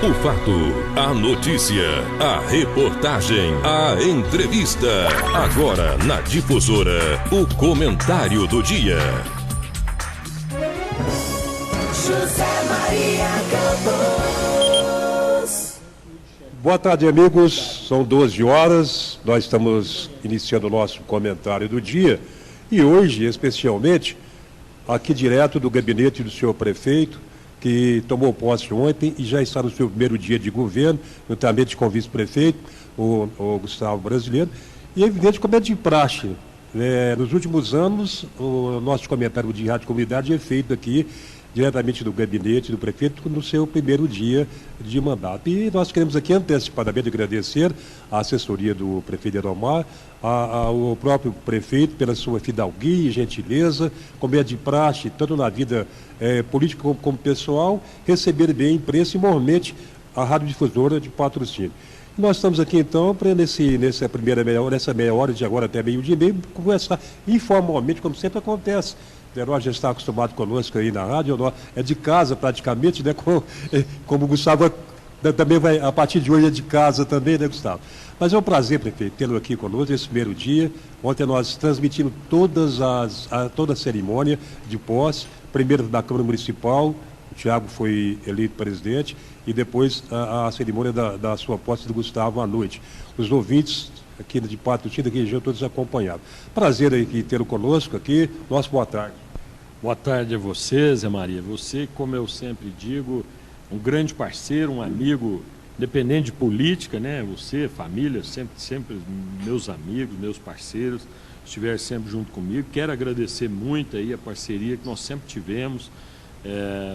O fato, a notícia, a reportagem, a entrevista. Agora na Difusora, o comentário do dia. José Maria Campos. Boa tarde, amigos. São 12 horas. Nós estamos iniciando o nosso comentário do dia. E hoje, especialmente, aqui direto do gabinete do senhor prefeito, que tomou posse ontem e já está no seu primeiro dia de governo, juntamente com o vice-prefeito, o Gustavo Brasileiro. E é evidente como é de praxe. Nos últimos anos, o nosso comentário de rádio comunidade é feito aqui, diretamente do gabinete do prefeito, no seu primeiro dia de mandato. E nós queremos aqui antecipadamente agradecer a assessoria do prefeito Eromar, ao próprio prefeito pela sua fidalguia e gentileza, como é de praxe, tanto na vida política como pessoal, receber bem a imprensa e, normalmente, a radiodifusora de patrocínio. Nós estamos aqui, então, para nessa meia hora de agora até meio-dia e meio, conversar informalmente, como sempre acontece. O Herói já está acostumado conosco aí na rádio, é de casa praticamente, né? Como o Gustavo também vai, a partir de hoje é de casa também, né, Gustavo? Mas é um prazer, prefeito, tê-lo aqui conosco nesse primeiro dia. Ontem nós transmitimos toda a cerimônia de posse, primeiro da Câmara Municipal, o Thiago foi eleito presidente, e depois a cerimônia da sua posse do Gustavo à noite. Os ouvintes aqui de Patrocínio, daqui região, todos acompanhados. Prazer aí tê-lo conosco aqui. Nossa, boa tarde. Boa tarde a você, Zé Maria. Você, como eu sempre digo, um grande parceiro, um amigo, independente de política, né? Você, família, sempre meus amigos, meus parceiros, estiver sempre junto comigo. Quero agradecer muito aí a parceria que nós sempre tivemos.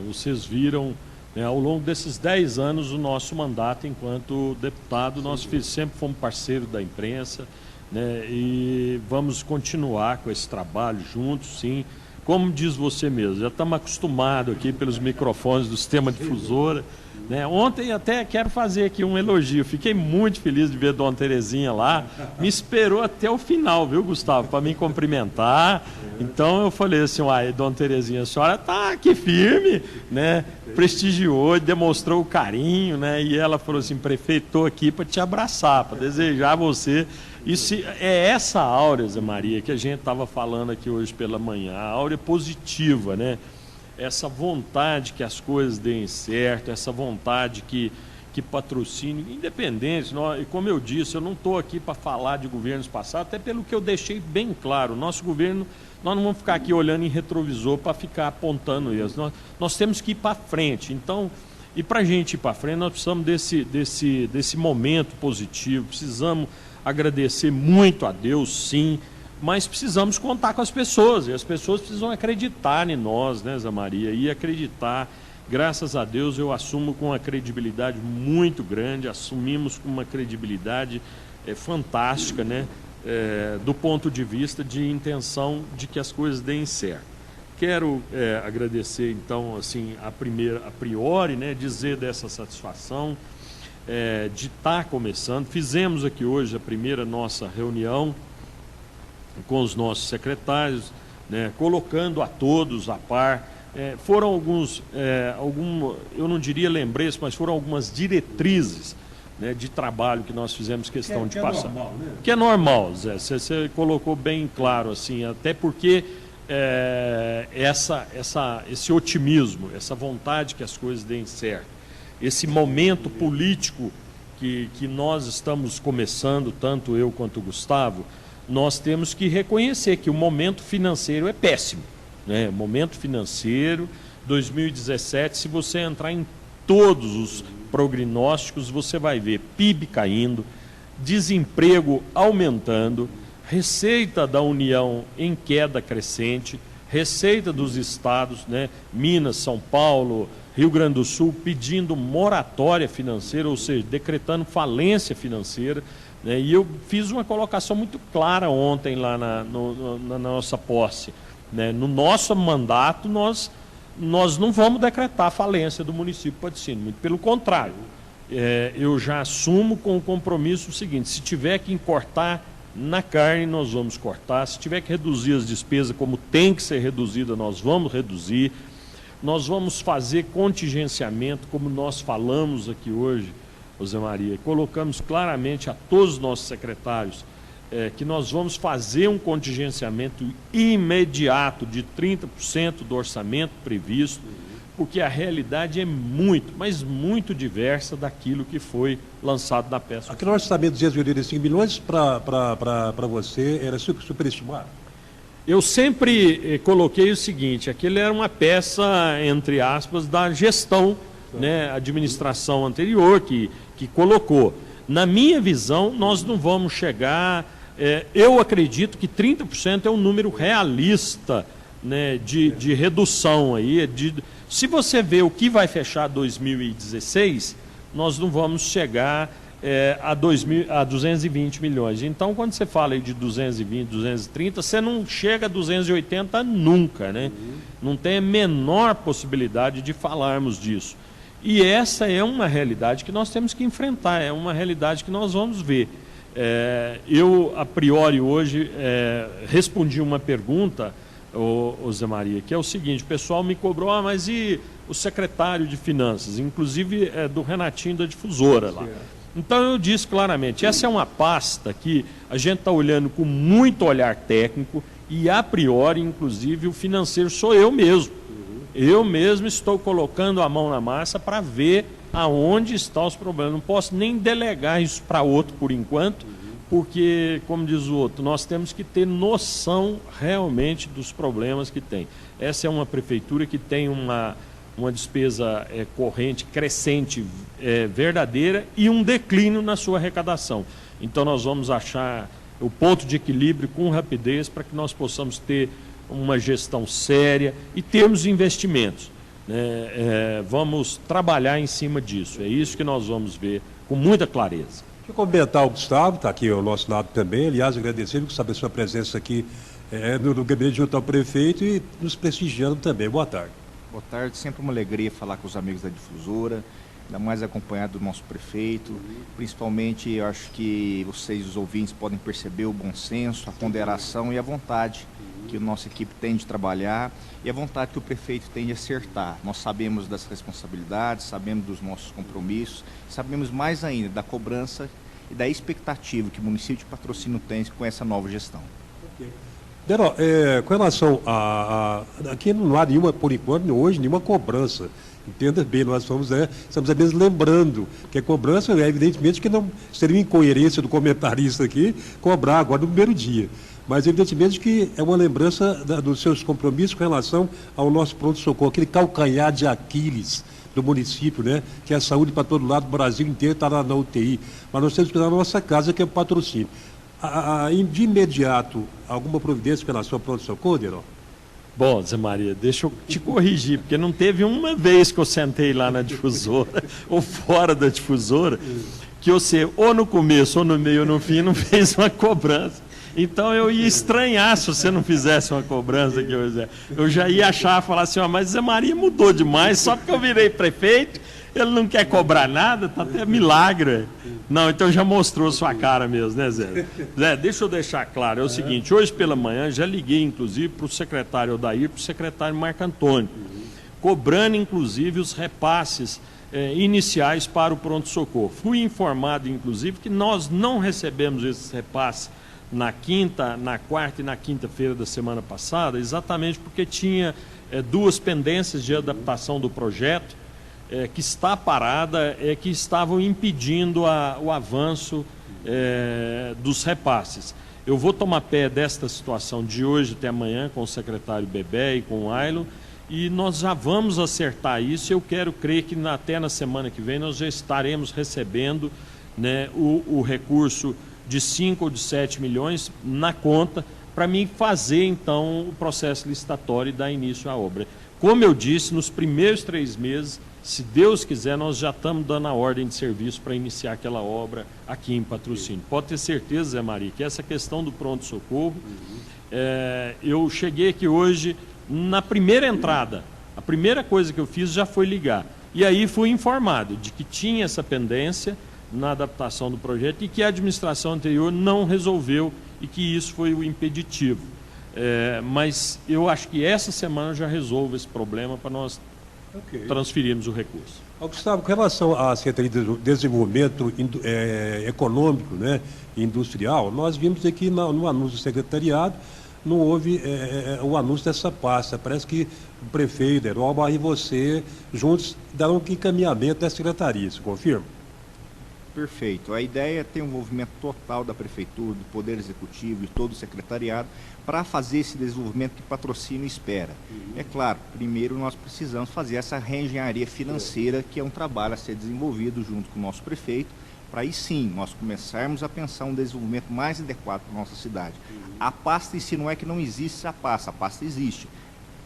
Vocês viram, né, ao longo desses 10 anos, o nosso mandato enquanto deputado, nós sempre fomos parceiros da imprensa, né, e vamos continuar com esse trabalho juntos, sim. Como diz você mesmo, já estamos acostumados aqui pelos microfones do Sistema Difusora, né? Ontem até quero fazer aqui um elogio, fiquei muito feliz de ver a Dona Terezinha lá, me esperou até o final, viu, Gustavo, para me cumprimentar. Então eu falei assim, Dona Terezinha, a senhora está aqui firme, né? Prestigiou, demonstrou o carinho, né? E ela falou assim, prefeito, estou aqui para te abraçar, para desejar a você. Isso é essa áurea, Zé Maria, que a gente estava falando aqui hoje pela manhã, a áurea positiva, né? Essa vontade que as coisas deem certo, essa vontade que patrocínio, independente, e como eu disse, eu não estou aqui para falar de governos passados, até pelo que eu deixei bem claro, o nosso governo, nós não vamos ficar aqui olhando em retrovisor para ficar apontando eles, nós temos que ir para frente. Então, e para a gente ir para frente, nós precisamos desse momento positivo, precisamos agradecer muito a Deus, sim, mas precisamos contar com as pessoas, e as pessoas precisam acreditar em nós, né, Zé Maria, e acreditar. Graças a Deus eu assumo com uma credibilidade muito grande, assumimos com uma credibilidade fantástica, né, do ponto de vista de intenção de que as coisas deem certo. Quero agradecer, então, assim, a priori, né, dizer dessa satisfação, de estar começando. Fizemos aqui hoje a primeira nossa reunião com os nossos secretários, né, colocando a todos a par. Foram eu não diria lembretes, mas foram algumas diretrizes, né, de trabalho que nós fizemos questão de passar. Normal, né? Que é normal, Zé, você colocou bem claro, assim, até porque esse otimismo, essa vontade que as coisas deem certo, esse momento político que nós estamos começando, tanto eu quanto o Gustavo, nós temos que reconhecer que o momento financeiro é péssimo, né? O momento financeiro, 2017, se você entrar em todos os prognósticos, você vai ver PIB caindo, desemprego aumentando, receita da União em queda crescente, receita dos estados, né? Minas, São Paulo, Rio Grande do Sul, pedindo moratória financeira, ou seja, decretando falência financeira, né? E eu fiz uma colocação muito clara ontem lá na nossa posse, né? No nosso mandato, nós não vamos decretar a falência do município de Patrocínio, muito pelo contrário. Eu já assumo com o compromisso o seguinte: se tiver que cortar na carne, nós vamos cortar, se tiver que reduzir as despesas como tem que ser reduzida, nós vamos reduzir. nós vamos fazer contingenciamento, como nós falamos aqui hoje, José Maria, colocamos claramente a todos os nossos secretários que nós vamos fazer um contingenciamento imediato de 30% do orçamento previsto, porque a realidade é muito, mas muito diversa daquilo que foi lançado na peça. Aquele orçamento de 285 milhões para você era superestimado? Eu sempre coloquei o seguinte, aquele era uma peça, entre aspas, da gestão, né, administração anterior que colocou. Na minha visão, nós não vamos chegar... eu acredito que 30% é um número realista, né, de redução aí. Se você vê o que vai fechar 2016, nós não vamos chegar a 220 milhões. Então, quando você fala aí de 220, 230, você não chega a 280 nunca, né? Não tem a menor possibilidade de falarmos disso. E essa é uma realidade que nós temos que enfrentar, é uma realidade que nós vamos ver. Eu, a priori, hoje, respondi uma pergunta, Zé Maria, que é o seguinte: o pessoal me cobrou, mas e o secretário de Finanças, inclusive do Renatinho da Difusora lá. Então eu disse claramente, essa é uma pasta que a gente está olhando com muito olhar técnico e a priori, inclusive, o financeiro sou eu mesmo. Eu mesmo estou colocando a mão na massa para ver aonde estão os problemas. Não posso nem delegar isso para outro por enquanto, porque, como diz o outro, nós temos que ter noção realmente dos problemas que tem. Essa é uma prefeitura que tem uma despesa corrente crescente, verdadeira, e um declínio na sua arrecadação. Então nós vamos achar o ponto de equilíbrio com rapidez para que nós possamos ter uma gestão séria e termos investimentos. Vamos trabalhar em cima disso. É isso que nós vamos ver com muita clareza. Deixa eu comentar o Gustavo, está aqui ao nosso lado também. Aliás, agradecer, Gustavo, a sua presença aqui no gabinete junto ao prefeito e nos prestigiando também. Boa tarde. Boa tarde, sempre uma alegria falar com os amigos da Difusora, ainda mais acompanhado do nosso prefeito. Principalmente, eu acho que vocês, os ouvintes, podem perceber o bom senso, a ponderação e a vontade que a nossa equipe tem de trabalhar e a vontade que o prefeito tem de acertar. Nós sabemos das responsabilidades, sabemos dos nossos compromissos, sabemos mais ainda da cobrança e da expectativa que o município de Patrocínio tem com essa nova gestão. Dero, com relação aqui não há nenhuma, por enquanto, hoje, nenhuma cobrança. Entenda bem, nós estamos apenas lembrando que a cobrança, evidentemente, que não seria incoerência do comentarista aqui cobrar agora no primeiro dia. Mas, evidentemente, que é uma lembrança dos seus compromissos com relação ao nosso pronto-socorro, aquele calcanhar de Aquiles do município, né? Que é a saúde para todo lado, o Brasil inteiro está na UTI. Mas nós temos que cuidar da nossa casa, que é o patrocínio. De imediato, alguma providência com relação ao pronto-socorro, Dero? Bom, Zé Maria, deixa eu te corrigir, porque não teve uma vez que eu sentei lá na Difusora, ou fora da Difusora, que você, ou no começo, ou no meio, ou no fim, não fez uma cobrança. Então eu ia estranhar se você não fizesse uma cobrança aqui hoje. Eu já ia achar, falar assim, mas Zé Maria mudou demais, só porque eu virei prefeito, ele não quer cobrar nada, tá até milagre. Não, então já mostrou sua cara mesmo, né, Zé? Zé, deixa eu deixar claro, é o seguinte, hoje pela manhã já liguei, inclusive, para o secretário Odair e para o secretário Marco Antônio, cobrando, inclusive, os repasses iniciais para o pronto-socorro. Fui informado, inclusive, que nós não recebemos esses repasses na quarta e na quinta-feira da semana passada, exatamente porque tinha duas pendências de adaptação do projeto, que está parada, que estavam impedindo o avanço dos repasses. Eu vou tomar pé desta situação de hoje até amanhã com o secretário Bebé e com o Ailon, e nós já vamos acertar isso. Eu quero crer que até na semana que vem nós já estaremos recebendo, né, o recurso de 5 ou de 7 milhões na conta, para mim fazer então o processo licitatório e dar início à obra. Como eu disse, nos primeiros 3 meses, se Deus quiser, nós já estamos dando a ordem de serviço para iniciar aquela obra aqui em Patrocínio. Pode ter certeza, Zé Maria, que essa questão do pronto-socorro, eu cheguei aqui hoje, na primeira entrada, a primeira coisa que eu fiz já foi ligar. E aí fui informado de que tinha essa pendência na adaptação do projeto e que a administração anterior não resolveu e que isso foi o impeditivo. Mas eu acho que essa semana eu já resolvo esse problema para nós transferirmos o recurso. Gustavo, com relação à Secretaria de Desenvolvimento Econômico, né, e Industrial, nós vimos aqui no anúncio do secretariado, não houve o anúncio dessa pasta. Parece que o prefeito, Herói, e você, juntos, darão um encaminhamento da secretaria, você confirma? Perfeito. A ideia é ter um envolvimento total da Prefeitura, do Poder Executivo e todo o secretariado para fazer esse desenvolvimento que patrocínio espera. É claro, primeiro nós precisamos fazer essa reengenharia financeira, que é um trabalho a ser desenvolvido junto com o nosso prefeito, para aí sim nós começarmos a pensar um desenvolvimento mais adequado para a nossa cidade. A pasta em si não é que não existe a pasta existe.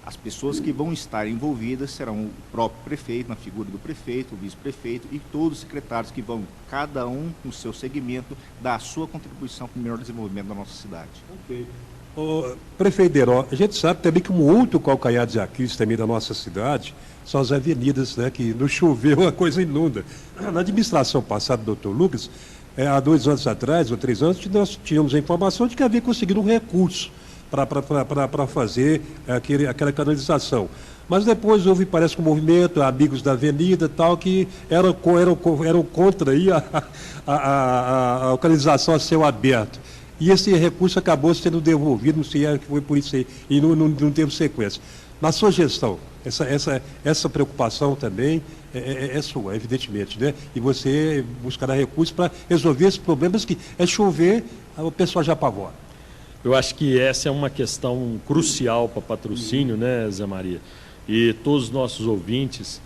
As pessoas que vão estar envolvidas serão o próprio prefeito, na figura do prefeito, o vice-prefeito e todos os secretários que vão, cada um no seu segmento, dar a sua contribuição para o melhor desenvolvimento da nossa cidade. Ok. Prefeito Herói, a gente sabe também que um outro calcanhar de Aquiles também da nossa cidade são as avenidas, né, que no choveu a coisa inunda. Na administração passada do doutor Lucas, há 2 anos atrás, ou 3 anos, nós tínhamos a informação de que havia conseguido um recurso para fazer aquela canalização. Mas depois houve, parece que um movimento, amigos da avenida tal, que eram contra aí a canalização a céu aberto. E esse recurso acabou sendo devolvido, não sei se foi por isso aí, e não teve sequência. Na sua gestão, essa preocupação também é sua, evidentemente, né? E você buscará recursos para resolver esses problemas que é chover, o pessoal já apavora. Eu acho que essa é uma questão crucial para patrocínio, né, Zé Maria? E todos os nossos ouvintes,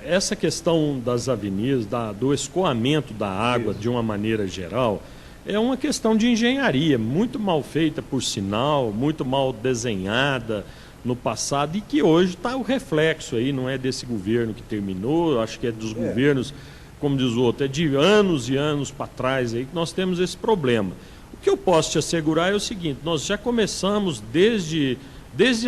essa questão das avenidas, do escoamento da água de uma maneira geral, é uma questão de engenharia, muito mal feita por sinal, muito mal desenhada no passado e que hoje está o reflexo aí, não é desse governo que terminou, acho que é dos governos, como diz o outro, é de anos e anos para trás aí que nós temos esse problema. O que eu posso te assegurar é o seguinte, nós já começamos desde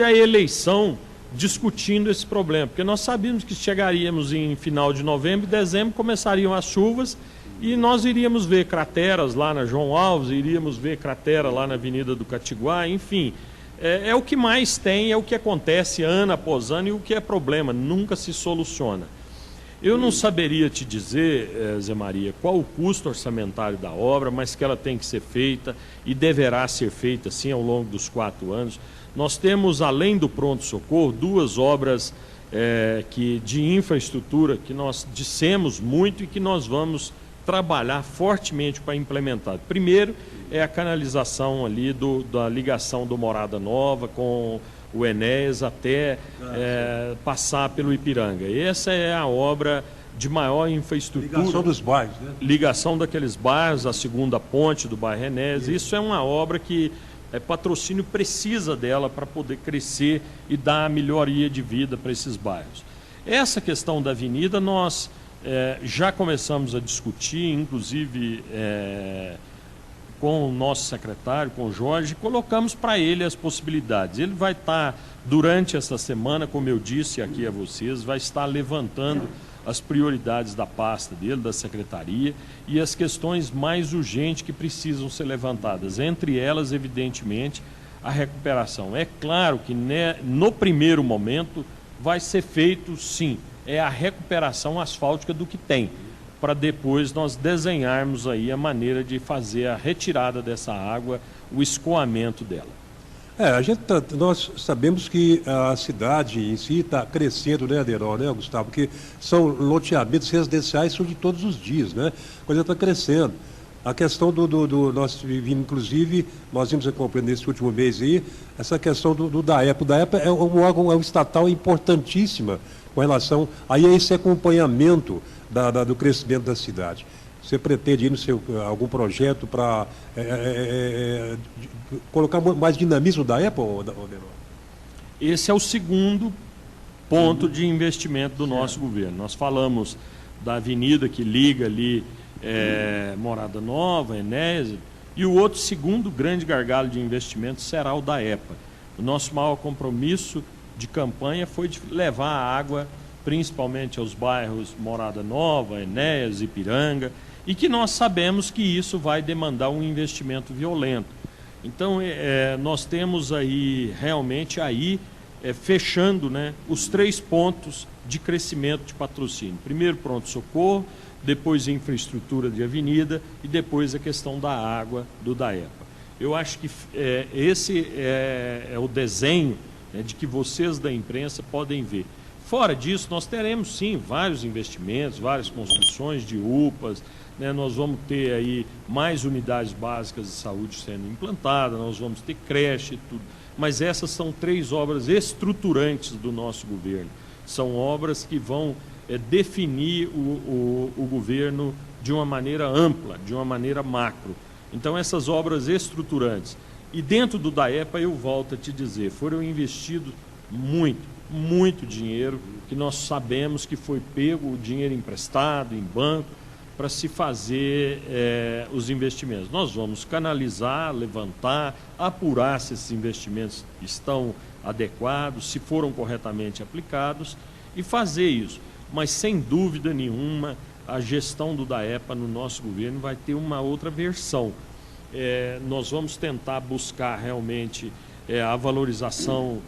a eleição discutindo esse problema, porque nós sabíamos que chegaríamos em final de novembro e dezembro, começariam as chuvas e nós iríamos ver crateras lá na João Alves, iríamos ver cratera lá na Avenida do Catiguá, enfim, é o que mais tem, é o que acontece ano após ano e o que é problema, nunca se soluciona. Eu não saberia te dizer, Zé Maria, qual o custo orçamentário da obra, mas que ela tem que ser feita e deverá ser feita, sim, ao longo dos 4 anos. Nós temos, além do pronto-socorro, 2 obras de infraestrutura que nós dissemos muito e que nós vamos trabalhar fortemente para implementar. Primeiro é a canalização ali da ligação do Morada Nova com o Enéas até passar pelo Ipiranga. Essa é a obra de maior infraestrutura. Ligação dos bairros, né? Ligação daqueles bairros, a segunda ponte do bairro Enéas. Isso é uma obra que patrocínio precisa dela para poder crescer e dar a melhoria de vida para esses bairros. Essa questão da avenida nós já começamos a discutir, inclusive com o nosso secretário, com o Jorge, colocamos para ele as possibilidades. Ele vai estar, durante essa semana, como eu disse aqui a vocês, vai estar levantando as prioridades da pasta dele, da secretaria, e as questões mais urgentes que precisam ser levantadas. Entre elas, evidentemente, a recuperação. É claro que no primeiro momento vai ser feito, sim, a recuperação asfáltica do que tem, para depois nós desenharmos aí a maneira de fazer a retirada dessa água, o escoamento dela. Nós sabemos que a cidade em si está crescendo, né, Aderó, né, Gustavo? Porque são loteamentos residenciais de todos os dias, né? A coisa está crescendo. A questão inclusive, nós vimos acompanhando nesse último mês aí, essa questão do DAEPA. O DAEPA é um órgão estatal importantíssima com relação a esse acompanhamento do crescimento da cidade. Você pretende ir no algum projeto para colocar mais dinamismo da EPA, ou não? Esse é o segundo ponto de investimento do nosso governo. Nós falamos da avenida que liga ali Morada Nova, Enéas, e o outro segundo grande gargalo de investimento será o da EPA. O nosso maior compromisso de campanha foi de levar a água principalmente aos bairros Morada Nova, Enéas, Ipiranga, e que nós sabemos que isso vai demandar um investimento violento. Então, nós temos aí, realmente, fechando, né, os 3 pontos de crescimento de patrocínio. Primeiro, pronto-socorro, depois infraestrutura de avenida e depois a questão da água do DAEPA. Eu acho que esse é o desenho, né, de que vocês da imprensa podem ver. Fora disso, nós teremos sim vários investimentos, várias construções de UPAs, né, nós vamos ter aí mais unidades básicas de saúde sendo implantadas, nós vamos ter creche e tudo. Mas essas são 3 obras estruturantes do nosso governo. São obras que vão definir o governo de uma maneira ampla, de uma maneira macro. Então, essas obras estruturantes. E dentro do DAEPA, eu volto a te dizer, foram investidos muito dinheiro, que nós sabemos que foi pego o dinheiro emprestado em banco para se fazer os investimentos. Nós vamos canalizar, levantar, apurar se esses investimentos estão adequados, se foram corretamente aplicados e fazer isso. Mas, sem dúvida nenhuma, a gestão do DAEPA no nosso governo vai ter uma outra versão. Nós vamos tentar buscar realmente a valorização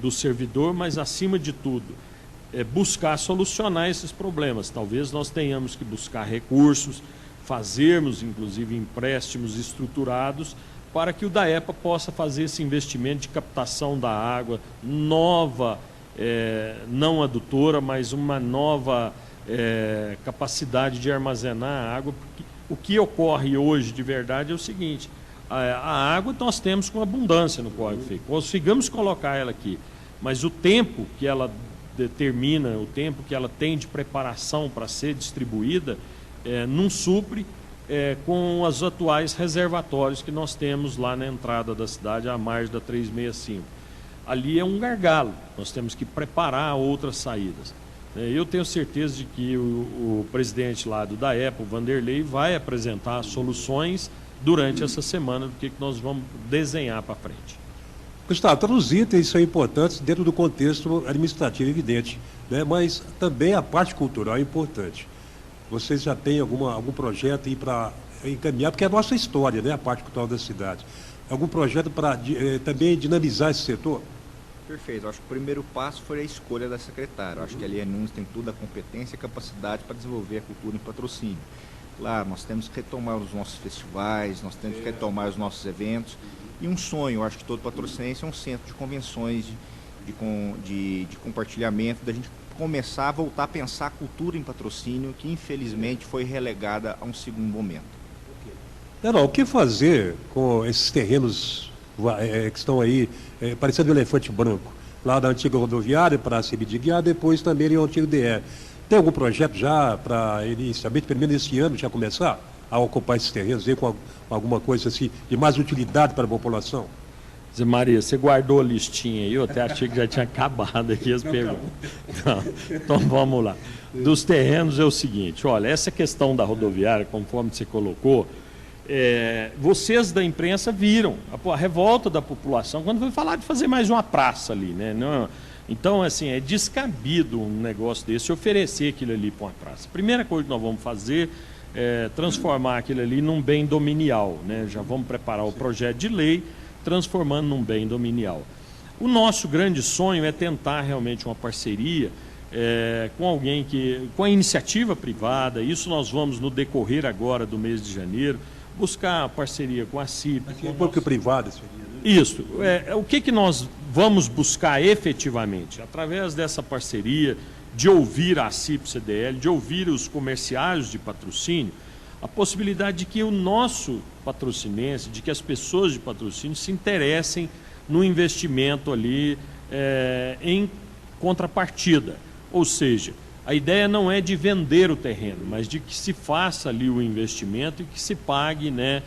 do servidor, mas, acima de tudo, buscar solucionar esses problemas. Talvez nós tenhamos que buscar recursos, fazermos, inclusive, empréstimos estruturados para que o DAEPA possa fazer esse investimento de captação da água nova, não adutora, mas uma nova capacidade de armazenar a água. Porque o que ocorre hoje de verdade é o seguinte: a água nós temos com abundância no Córrego Feio, consigamos colocar ela aqui, mas o tempo que ela determina, o tempo que ela tem de preparação para ser distribuída, não supre com os atuais reservatórios que nós temos lá na entrada da cidade, à margem da 365. Ali é um gargalo, nós temos que preparar outras saídas. Eu tenho certeza de que o presidente lá do DAEPA, o Vanderlei, vai apresentar soluções durante essa semana do que nós vamos desenhar para frente. Gustavo, todos os itens são importantes dentro do contexto administrativo, evidente, né? Mas também a parte cultural é importante. Vocês já têm algum projeto aí para encaminhar, porque é a nossa história, né? A parte cultural da cidade. Algum projeto para também dinamizar esse setor? Perfeito. Acho que o primeiro passo foi a escolha da secretária. Acho que a Eliane Nunes tem toda a competência e capacidade para desenvolver a cultura em patrocínio. Claro, nós temos que retomar os nossos festivais, nós temos que retomar os nossos eventos. E um sonho, acho que todo patrocinense é um centro de convenções, de compartilhamento, da gente começar a voltar a pensar a cultura em patrocínio, que infelizmente foi relegada a um segundo momento. O que fazer com esses terrenos que estão aí, parecendo um elefante branco, lá da antiga rodoviária para a CBDGA, depois também em um antigo DR? Tem algum projeto já para, inicialmente, pelo menos esse ano, já começar a ocupar esses terrenos aí com alguma coisa assim de mais utilidade para a população? Zé Maria, você guardou a listinha aí, eu até achei que já tinha acabado aqui as perguntas. Então vamos lá. Dos terrenos é o seguinte, olha, essa questão da rodoviária, conforme você colocou, vocês da imprensa viram a revolta da população quando foi falar de fazer mais uma praça ali, né? Não, então, assim, é descabido um negócio desse, oferecer aquilo ali para uma praça. A primeira coisa que nós vamos fazer é transformar aquilo ali num bem dominial, né? Já vamos preparar o projeto de lei, transformando num bem dominial. O nosso grande sonho é tentar realmente uma parceria com alguém com a iniciativa privada. Isso nós vamos, no decorrer agora do mês de janeiro, buscar parceria com a CIP. Porque privada seria, né? Isso. O que nós vamos buscar efetivamente? Através dessa parceria, de ouvir a CIP-CDL, de ouvir os comerciários de patrocínio, a possibilidade de que o nosso patrocinense, de que as pessoas de patrocínio se interessem no investimento ali em contrapartida. Ou seja, a ideia não é de vender o terreno, mas de que se faça ali o investimento e que se pague, né,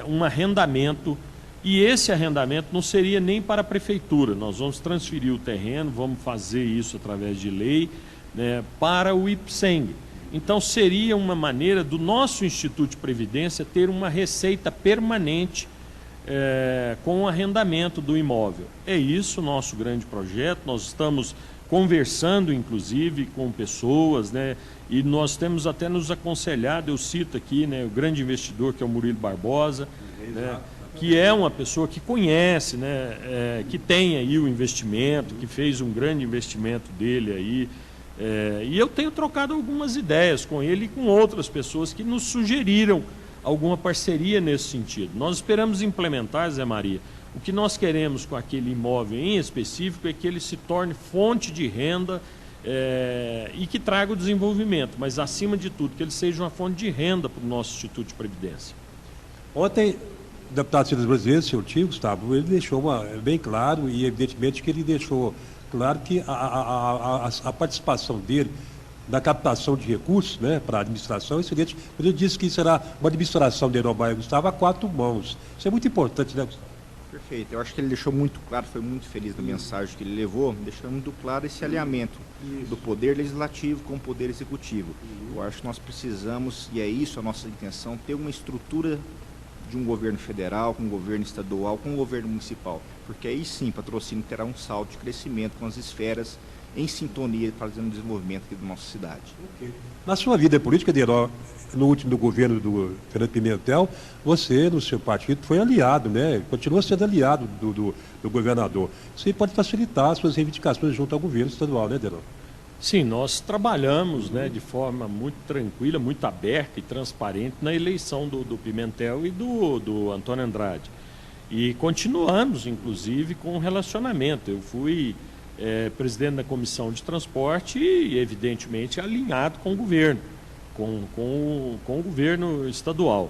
um arrendamento. E esse arrendamento não seria nem para a prefeitura, nós vamos transferir o terreno, vamos fazer isso através de lei, né, para o IPSENG. Então seria uma maneira do nosso Instituto de Previdência ter uma receita permanente com o arrendamento do imóvel. É isso o nosso grande projeto, nós estamos conversando inclusive com pessoas, né, e nós temos até nos aconselhado, eu cito aqui, né, o grande investidor que é o Murilo Barbosa, né, que é uma pessoa que conhece, né, que tem aí o investimento, que fez um grande investimento dele aí, e eu tenho trocado algumas ideias com ele e com outras pessoas que nos sugeriram alguma parceria nesse sentido. Nós esperamos implementar, Zé Maria, o que nós queremos com aquele imóvel em específico é que ele se torne fonte de renda e que traga o desenvolvimento, mas acima de tudo, que ele seja uma fonte de renda para o nosso Instituto de Previdência. Ontem, o deputado Cidadania Brasileira, seu tio, Gustavo, ele deixou bem claro, e evidentemente que ele deixou claro que a participação dele na captação de recursos, né, para a administração, ele disse que será uma administração de Aerobaia Gustavo a 4 mãos. Isso é muito importante, né, Gustavo? Perfeito. Eu acho que ele deixou muito claro, foi muito feliz na mensagem que ele levou, deixando muito claro esse alinhamento do poder legislativo com o poder executivo. Eu acho que nós precisamos, e é isso a nossa intenção, ter uma estrutura de um governo federal, com um governo estadual, com um governo municipal. Porque aí sim, Patrocínio terá um salto de crescimento com as esferas em sintonia, fazendo o desenvolvimento aqui da nossa cidade. Na sua vida política, Deiró, no último governo do Fernando Pimentel, você, no seu partido, foi aliado, né? Continua sendo aliado do governador. Isso aí pode facilitar as suas reivindicações junto ao governo estadual, né, Deiró? Sim, nós trabalhamos, né, de forma muito tranquila, muito aberta e transparente na eleição do Pimentel e do Antônio Andrade. E continuamos, inclusive, com o relacionamento. Eu fui presidente da Comissão de Transporte e, evidentemente, alinhado com o governo, com o governo estadual.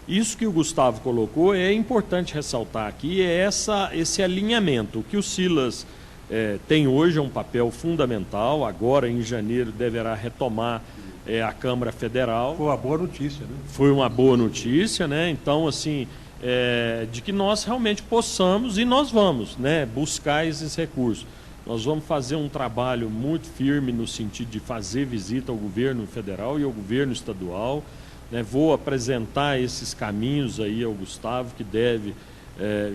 Isso que o Gustavo colocou é importante ressaltar aqui, esse alinhamento. O que o Silas tem hoje é um papel fundamental, agora em janeiro deverá retomar a Câmara Federal. Foi uma boa notícia, né? Foi uma boa notícia, né? Então, assim, de que nós realmente possamos, e nós vamos, né, buscar esses recursos. Nós vamos fazer um trabalho muito firme no sentido de fazer visita ao governo federal e ao governo estadual, né? Vou apresentar esses caminhos aí ao Gustavo, que deve,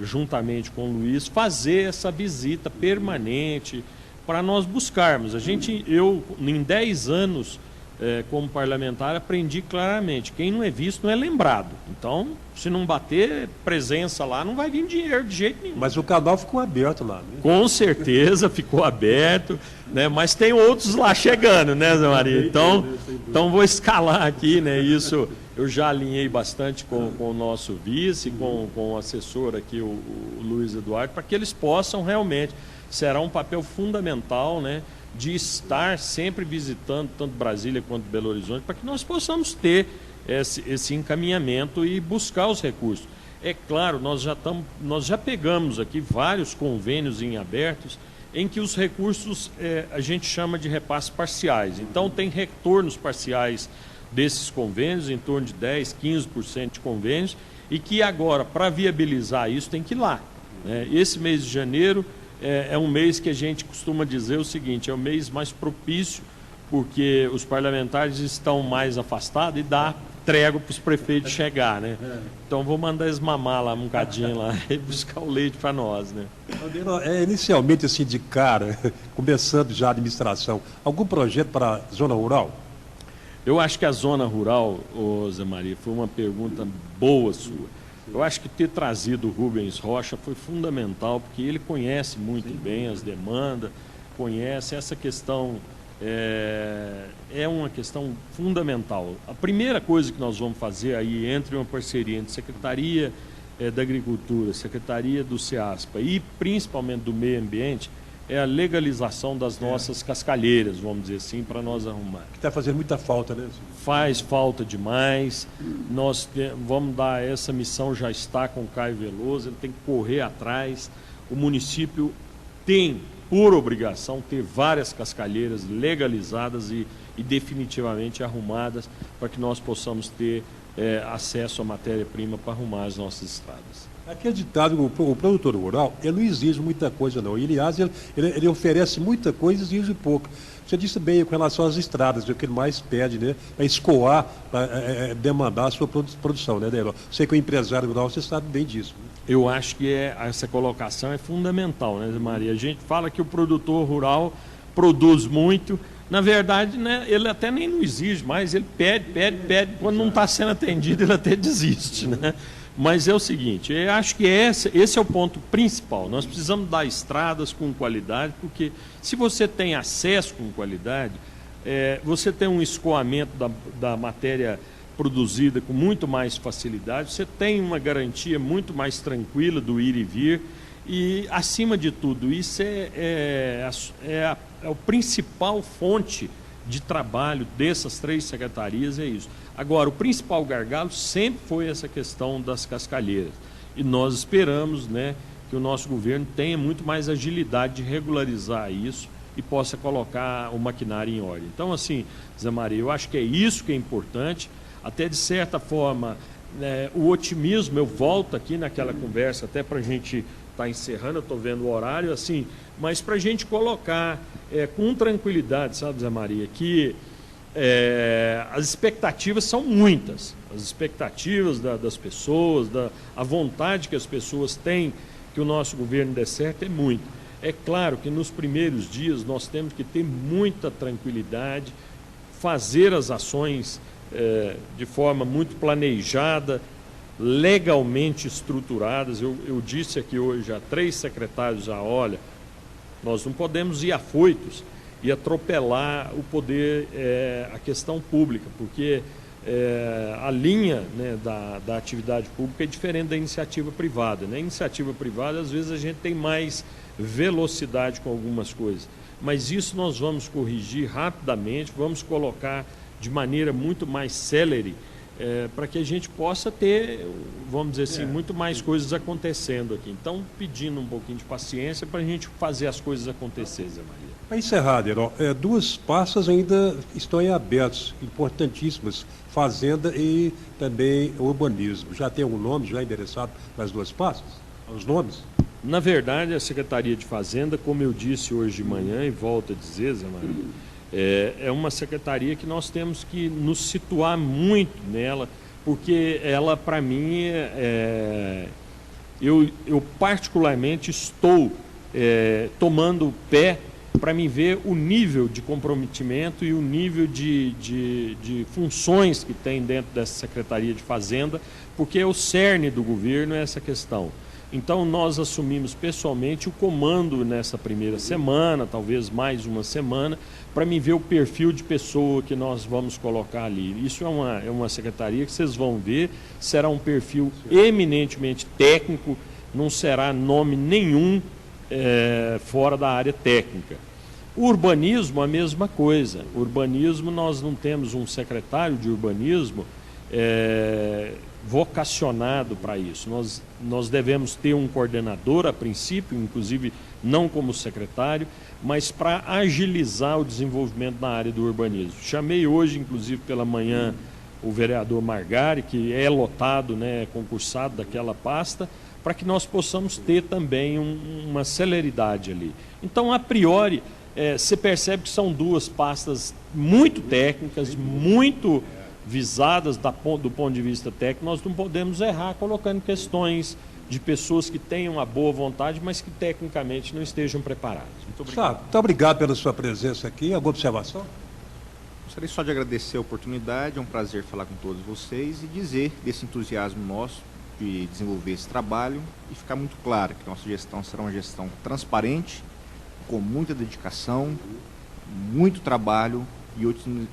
juntamente com o Luiz, fazer essa visita permanente para nós buscarmos. Eu, em 10 anos como parlamentar, aprendi claramente, quem não é visto não é lembrado. Então, se não bater presença lá, não vai vir dinheiro de jeito nenhum. Mas o canal ficou aberto lá, né? Com certeza ficou aberto, né? Mas tem outros lá chegando, né, Zé Maria? Então vou escalar aqui, né? Isso eu já alinhei bastante com o nosso vice, com o assessor aqui, o Luiz Eduardo, para que eles possam realmente, será um papel fundamental, né, de estar sempre visitando tanto Brasília quanto Belo Horizonte, para que nós possamos ter esse encaminhamento e buscar os recursos. É claro, nós já pegamos aqui vários convênios em abertos em que os recursos a gente chama de repasses parciais. Então tem retornos parciais desses convênios, em torno de 10%, 15% de convênios, e que agora, para viabilizar isso, tem que ir lá, né? Esse mês de janeiro é um mês que a gente costuma dizer o seguinte, é o mês mais propício, porque os parlamentares estão mais afastados e dá trégua para os prefeitos chegar, né? Então vou mandar eles mamar lá um bocadinho lá e buscar o leite para nós, né? Inicialmente, assim, de cara, começando já a administração, algum projeto para a zona rural? Eu acho que a zona rural, Zé Maria, foi uma pergunta boa sua. Eu acho que ter trazido o Rubens Rocha foi fundamental, porque ele conhece muito bem as demandas, conhece essa questão, é uma questão fundamental. A primeira coisa que nós vamos fazer aí, entre uma parceria entre Secretaria da Agricultura, Secretaria do SEASPA e principalmente do Meio Ambiente, é a legalização das nossas cascalheiras, vamos dizer assim, para nós arrumar. Que está fazendo muita falta, né? Faz falta demais. Nós vamos dar essa missão, já está com o Caio Veloso, ele tem que correr atrás. O município tem, por obrigação, ter várias cascalheiras legalizadas e definitivamente arrumadas para que nós possamos ter acesso à matéria-prima para arrumar as nossas estradas. Aquele ditado, o produtor rural, ele não exige muita coisa, não. Aliás, ele oferece muita coisa e exige pouco. Você disse bem com relação às estradas, o que ele mais pede, né? É escoar, demandar a sua produção, né, Deiró? Sei que o empresário rural, você sabe bem disso. Né? Eu acho que essa colocação é fundamental, né, Maria? A gente fala que o produtor rural produz muito. Na verdade, né, ele até nem não exige mais, ele pede. Quando não está sendo atendido, ele até desiste, né? Mas é o seguinte, eu acho que esse é o ponto principal. Nós precisamos dar estradas com qualidade, porque se você tem acesso com qualidade, você tem um escoamento da matéria produzida com muito mais facilidade, você tem uma garantia muito mais tranquila do ir e vir, e, acima de tudo, isso é a principal fonte de trabalho dessas 3 secretarias, é isso. Agora, o principal gargalo sempre foi essa questão das cascalheiras, e nós esperamos, né, que o nosso governo tenha muito mais agilidade de regularizar isso e possa colocar o maquinário em ordem. Então, assim, Zé Maria, eu acho que é isso que é importante, até de certa forma, o otimismo, eu volto aqui naquela conversa, até para a gente estar encerrando, eu estou vendo o horário, assim, mas para a gente colocar com tranquilidade, sabe, Zé Maria, que as expectativas são muitas, as expectativas das pessoas, a vontade que as pessoas têm que o nosso governo dê certo é muito. É claro que nos primeiros dias nós temos que ter muita tranquilidade, fazer as ações de forma muito planejada, legalmente estruturadas. Eu disse aqui hoje a 3 secretários, olha, nós não podemos ir afoitos e atropelar o poder, a questão pública, porque a linha, né, da atividade pública é diferente da iniciativa privada, né? Iniciativa privada, às vezes, a gente tem mais velocidade com algumas coisas, mas isso nós vamos corrigir rapidamente, vamos colocar de maneira muito mais célere, para que a gente possa ter, vamos dizer assim, muito mais coisas acontecendo aqui. Então, pedindo um pouquinho de paciência para a gente fazer as coisas acontecerem, Zé Maria. Para encerrar, Aderó, 2 pastas ainda estão em abertos, importantíssimas, Fazenda e também Urbanismo. Já tem algum nome já endereçado para as 2 pastas? Os nomes? Na verdade, a Secretaria de Fazenda, como eu disse hoje de manhã, e volto a dizer, Zé Maria, é uma secretaria que nós temos que nos situar muito nela, porque ela, para mim, eu particularmente estou tomando pé para me ver o nível de comprometimento e o nível de funções que tem dentro dessa Secretaria de Fazenda, porque o cerne do governo é essa questão. Então, nós assumimos pessoalmente o comando nessa primeira semana, talvez mais uma semana, para me ver o perfil de pessoa que nós vamos colocar ali. Isso é uma secretaria que vocês vão ver, será um perfil eminentemente técnico, não será nome nenhum fora da área técnica. O urbanismo, a mesma coisa. O urbanismo, nós não temos um secretário de urbanismo vocacionado para isso. Nós devemos ter um coordenador a princípio, inclusive não como secretário, mas para agilizar o desenvolvimento na área do urbanismo. Chamei hoje, inclusive pela manhã, o vereador Margari, que é lotado, né, concursado daquela pasta, para que nós possamos ter também uma celeridade ali. Então, a priori, você percebe que são 2 pastas muito técnicas, muito visadas do ponto de vista técnico. Nós não podemos errar colocando questões de pessoas que tenham a boa vontade, mas que tecnicamente não estejam preparadas. Muito obrigado. Muito obrigado pela sua presença aqui. Alguma observação? Gostaria só de agradecer a oportunidade, é um prazer falar com todos vocês e dizer desse entusiasmo nosso de desenvolver esse trabalho e ficar muito claro que nossa gestão será uma gestão transparente, com muita dedicação, muito trabalho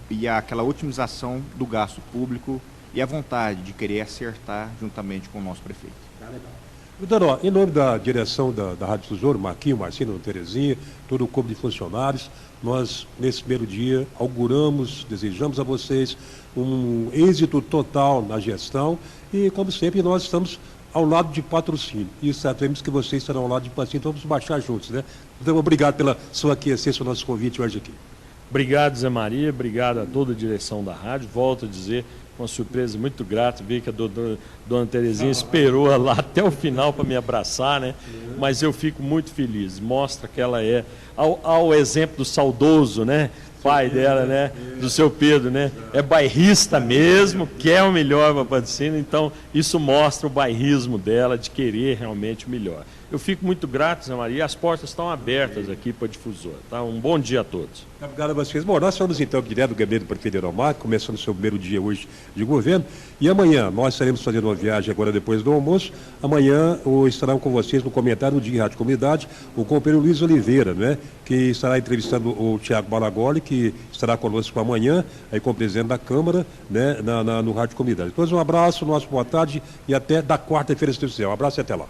e aquela otimização do gasto público e a vontade de querer acertar juntamente com o nosso prefeito. Doutor, em nome da direção da Rádio Tesouro, Marquinho, Marcelo, Terezinha, todo o corpo de funcionários, nós, nesse primeiro dia, auguramos, desejamos a vocês um êxito total na gestão e, como sempre, nós estamos ao lado de patrocínio. E sabemos que vocês estarão ao lado de patrocínio, então vamos baixar juntos, né? Então, obrigado pela sua aquiescência ao nosso convite hoje aqui. Obrigado, Zé Maria, obrigado a toda a direção da rádio. Volto a dizer, uma surpresa muito grata, ver que a dona Terezinha esperou lá até o final para me abraçar, né? Mas eu fico muito feliz, mostra que ela ao exemplo do saudoso, né? Pai dela, né? Do seu Pedro, né? É bairrista mesmo, quer o melhor para a Patrocínio, então isso mostra o bairrismo dela, de querer realmente o melhor. Eu fico muito grato, Zé Maria, as portas estão abertas aqui para a Difusora. Tá? Um bom dia a todos. Obrigado a vocês. Bom, nós estamos então direto do gabinete do prefeito Aeromar, começando o seu primeiro dia hoje de governo. E amanhã nós estaremos fazendo uma viagem agora depois do almoço. Amanhã estarão com vocês no comentário do Dia em Rádio Comunidade o companheiro Luiz Oliveira, né? Que estará entrevistando o Tiago Balagoli, que estará conosco amanhã, aí como presidente da Câmara, né? No Rádio Comunidade. Depois um abraço, nosso boa tarde e até da quarta-feira, se Deus quiser. Um abraço e até lá.